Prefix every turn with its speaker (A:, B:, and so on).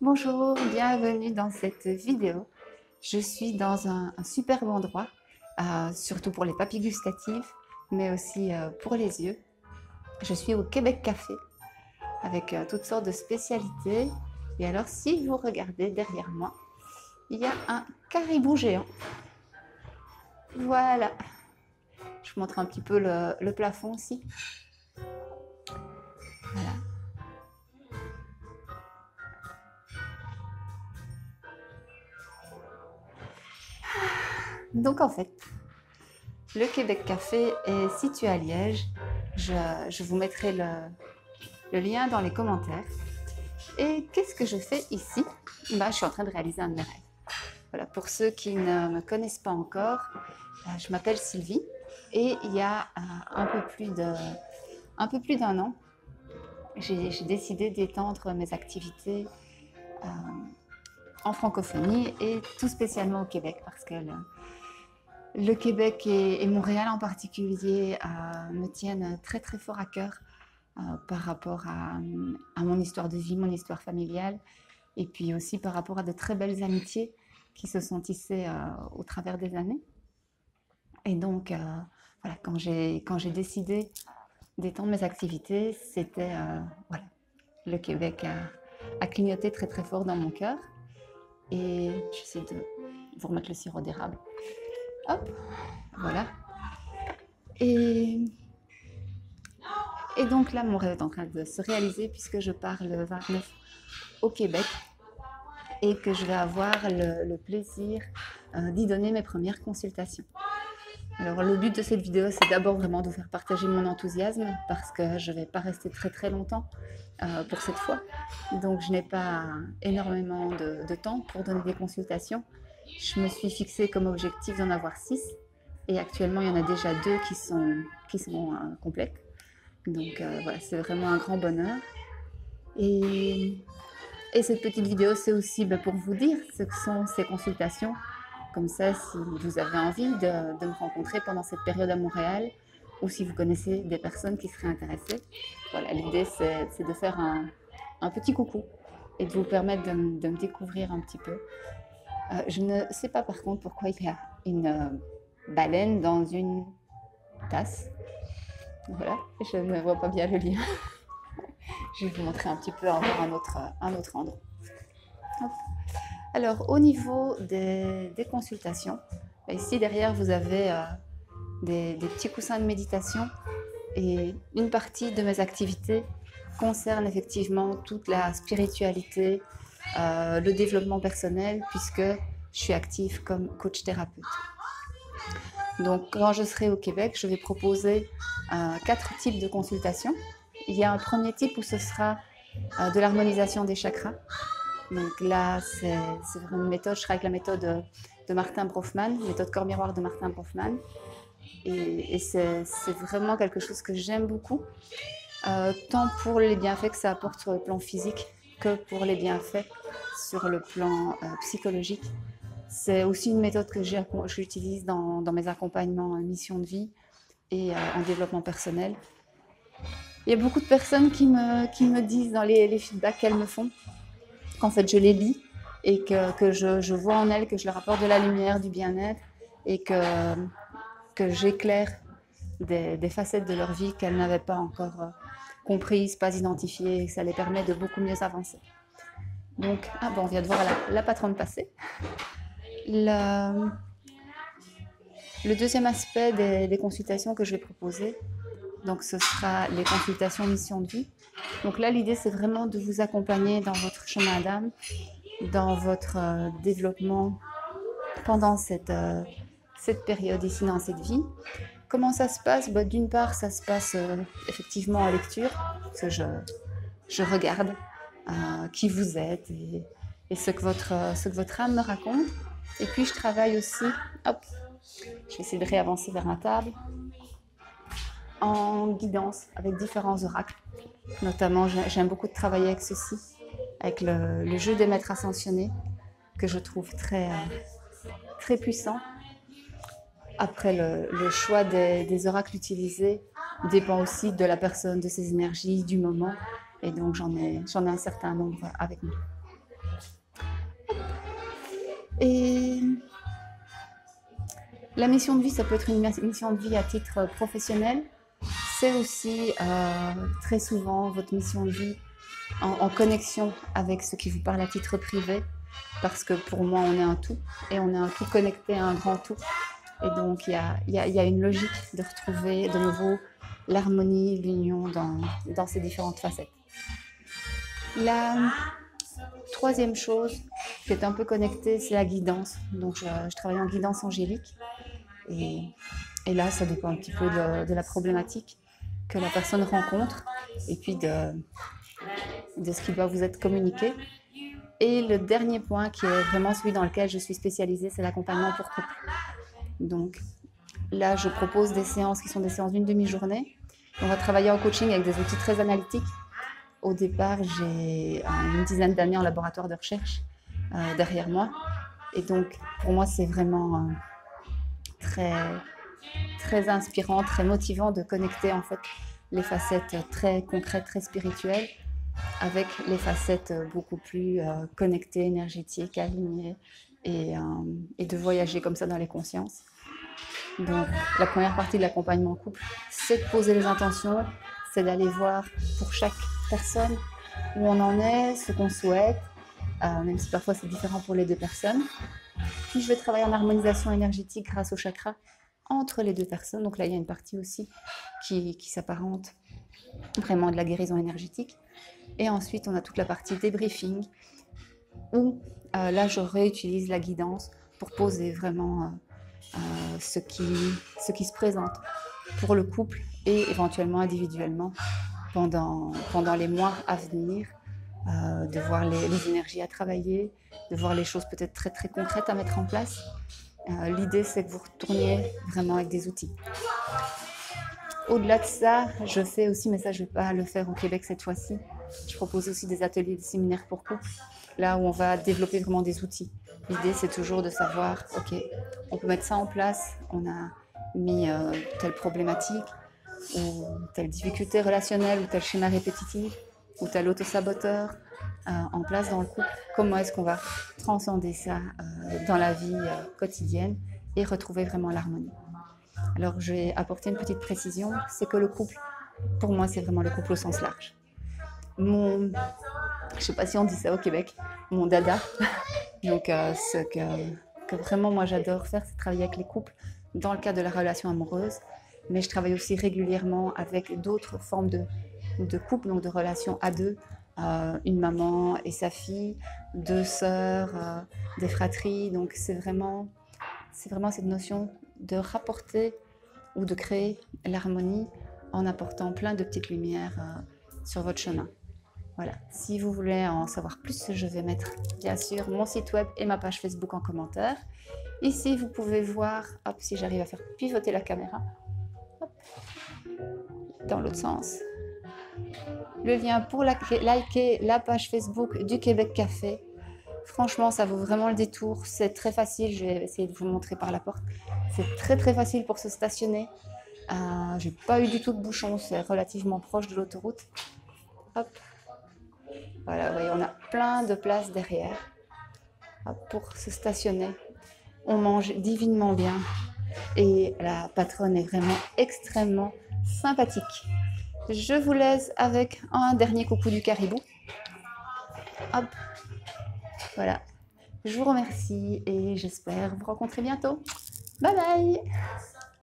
A: Bonjour, bienvenue dans cette vidéo. Je suis dans un superbe endroit, surtout pour les papilles gustatives, mais aussi pour les yeux. Je suis au Québec Café avec toutes sortes de spécialités. Et alors, si vous regardez derrière moi, il y a un caribou géant. Voilà. Je vous montre un petit peu le plafond aussi. Voilà. Donc en fait, le Québec Café est situé à Liège. Je vous mettrai le lien dans les commentaires. Et qu'est-ce que je fais ici? Je suis en train de réaliser un de mes rêves. Voilà, pour ceux qui ne me connaissent pas encore, je m'appelle Sylvie et il y a un peu plus d'un an, j'ai décidé d'étendre mes activités en francophonie et tout spécialement au Québec parce que le Québec et Montréal en particulier me tiennent très très fort à cœur par rapport à mon histoire de vie, mon histoire familiale et puis aussi par rapport à de très belles amitiés qui se sont tissées au travers des années. Et donc, voilà, quand j'ai décidé d'étendre mes activités, c'était, voilà, le Québec a clignoté très très fort dans mon cœur. Et j'essaie de vous remettre le sirop d'érable. Hop, voilà. Et, et donc là, mon rêve est en train de se réaliser puisque je pars le 29 au Québec et que je vais avoir le plaisir d'y donner mes premières consultations. Alors le but de cette vidéo, c'est d'abord vraiment de vous faire partager mon enthousiasme parce que je ne vais pas rester très très longtemps pour cette fois. Donc je n'ai pas énormément de temps pour donner des consultations. Je me suis fixé comme objectif d'en avoir 6 et actuellement il y en a déjà 2 qui sont complètes. Donc voilà, c'est vraiment un grand bonheur. Et cette petite vidéo, c'est aussi pour vous dire ce que sont ces consultations. Comme ça, si vous avez envie de me rencontrer pendant cette période à Montréal, ou si vous connaissez des personnes qui seraient intéressées, voilà, l'idée c'est de faire un petit coucou et de vous permettre de me découvrir un petit peu. Je ne sais pas par contre pourquoi il y a une baleine dans une tasse. Voilà, je ne vois pas bien le lien. Je vais vous montrer un petit peu encore un autre endroit. Hop. Alors, au niveau des consultations, ici derrière, vous avez des petits coussins de méditation et une partie de mes activités concerne effectivement toute la spiritualité, le développement personnel, puisque je suis active comme coach thérapeute. Donc, quand je serai au Québec, je vais proposer 4 types de consultations. Il y a un premier type où ce sera de l'harmonisation des chakras. Donc là, c'est vraiment une méthode, je travaille avec la méthode de Martin Brofman, méthode corps miroir de Martin Brofman. Et c'est vraiment quelque chose que j'aime beaucoup, tant pour les bienfaits que ça apporte sur le plan physique que pour les bienfaits sur le plan psychologique. C'est aussi une méthode que j'utilise dans mes accompagnements en mission de vie et en développement personnel. Il y a beaucoup de personnes qui me disent dans les feedbacks qu'elles me font qu'en fait je les lis et que je vois en elles que je leur apporte de la lumière, du bien-être et que j'éclaire des facettes de leur vie qu'elles n'avaient pas encore comprises, pas identifiées, et que ça les permet de beaucoup mieux avancer. Donc, on vient de voir la patronne passer. Le deuxième aspect des consultations que je vais proposer, donc ce sera les consultations mission de vie. Donc là, l'idée, c'est vraiment de vous accompagner dans votre chemin d'âme, dans votre développement pendant cette période ici, dans cette vie. Comment ça se passe? D'une part, ça se passe effectivement en lecture, parce que je regarde qui vous êtes et ce que votre âme me raconte. Et puis, je travaille aussi, hop, je vais essayer de réavancer vers la table, en guidance avec différents oracles. Notamment, j'aime beaucoup de travailler avec ceci, avec le jeu des maîtres ascensionnés, que je trouve très, très puissant. Après, le choix des oracles utilisés dépend aussi de la personne, de ses énergies, du moment. Et donc, j'en ai un certain nombre avec moi. Et la mission de vie, ça peut être une mission de vie à titre professionnel. C'est aussi très souvent votre mission de vie en connexion avec ce qui vous parle à titre privé. Parce que pour moi, on est un tout et on est un tout connecté à un grand tout. Et donc, il y a une logique de retrouver de nouveau l'harmonie, l'union dans ces différentes facettes. La troisième chose qui est un peu connectée, c'est la guidance. Donc, je travaille en guidance angélique. Et là, ça dépend un petit peu de la problématique que la personne rencontre et puis de ce qui doit vous être communiqué. Et le dernier point, qui est vraiment celui dans lequel je suis spécialisée, c'est l'accompagnement pour couple. Donc là, je propose des séances qui sont des séances d'une demi-journée. On va travailler en coaching avec des outils très analytiques. Au départ, j'ai une dizaine d'années en laboratoire de recherche derrière moi. Et donc, pour moi, c'est vraiment très, très inspirant, très motivant de connecter en fait les facettes très concrètes, très spirituelles avec les facettes beaucoup plus connectées, énergétiques, alignées et de voyager comme ça dans les consciences. Donc la première partie de l'accompagnement en couple, c'est de poser les intentions, c'est d'aller voir pour chaque personne où on en est, ce qu'on souhaite, même si parfois c'est différent pour les deux personnes. Puis je vais travailler en harmonisation énergétique grâce au chakra entre les deux personnes. Donc là, il y a une partie aussi qui s'apparente vraiment de la guérison énergétique. Et ensuite, on a toute la partie débriefing où là, je réutilise la guidance pour poser vraiment ce qui se présente pour le couple et éventuellement individuellement pendant les mois à venir, de voir les énergies à travailler, de voir les choses peut-être très très concrètes à mettre en place. L'idée, c'est que vous retourniez vraiment avec des outils. Au-delà de ça, je fais aussi, mais ça je ne vais pas le faire au Québec cette fois-ci, je propose aussi des ateliers, des séminaires pour couples, là où on va développer vraiment des outils. L'idée, c'est toujours de savoir, ok, on peut mettre ça en place, on a mis telle problématique, ou telle difficulté relationnelle, ou tel schéma répétitif, ou tel autosaboteur en place dans le couple. Comment est-ce qu'on va transcender ça dans la vie quotidienne et retrouver vraiment l'harmonie. Alors, je vais apporter une petite précision, c'est que le couple, pour moi, c'est vraiment le couple au sens large. Je ne sais pas si on dit ça au Québec, mon dada. Donc, ce que vraiment moi j'adore faire, c'est travailler avec les couples dans le cadre de la relation amoureuse. Mais je travaille aussi régulièrement avec d'autres formes de couples, donc de relations à deux, une maman et sa fille, deux sœurs, des fratries. Donc, c'est vraiment cette notion de rapporter ou de créer l'harmonie en apportant plein de petites lumières sur votre chemin. Voilà, si vous voulez en savoir plus, je vais mettre bien sûr mon site web et ma page Facebook en commentaire. Ici, vous pouvez voir, hop, si j'arrive à faire pivoter la caméra, hop, dans l'autre sens, le lien pour liker la page Facebook du Québec Café. Franchement, ça vaut vraiment le détour, c'est très facile, je vais essayer de vous le montrer par la porte. C'est très très facile pour se stationner, j'ai pas eu du tout de bouchon, c'est relativement proche de l'autoroute. Hop. Voilà, vous voyez, on a plein de places derrière pour se stationner. On mange divinement bien et la patronne est vraiment extrêmement sympathique. Je vous laisse avec un dernier coucou du caribou. Hop, voilà. Je vous remercie et j'espère vous rencontrer bientôt. Bye bye!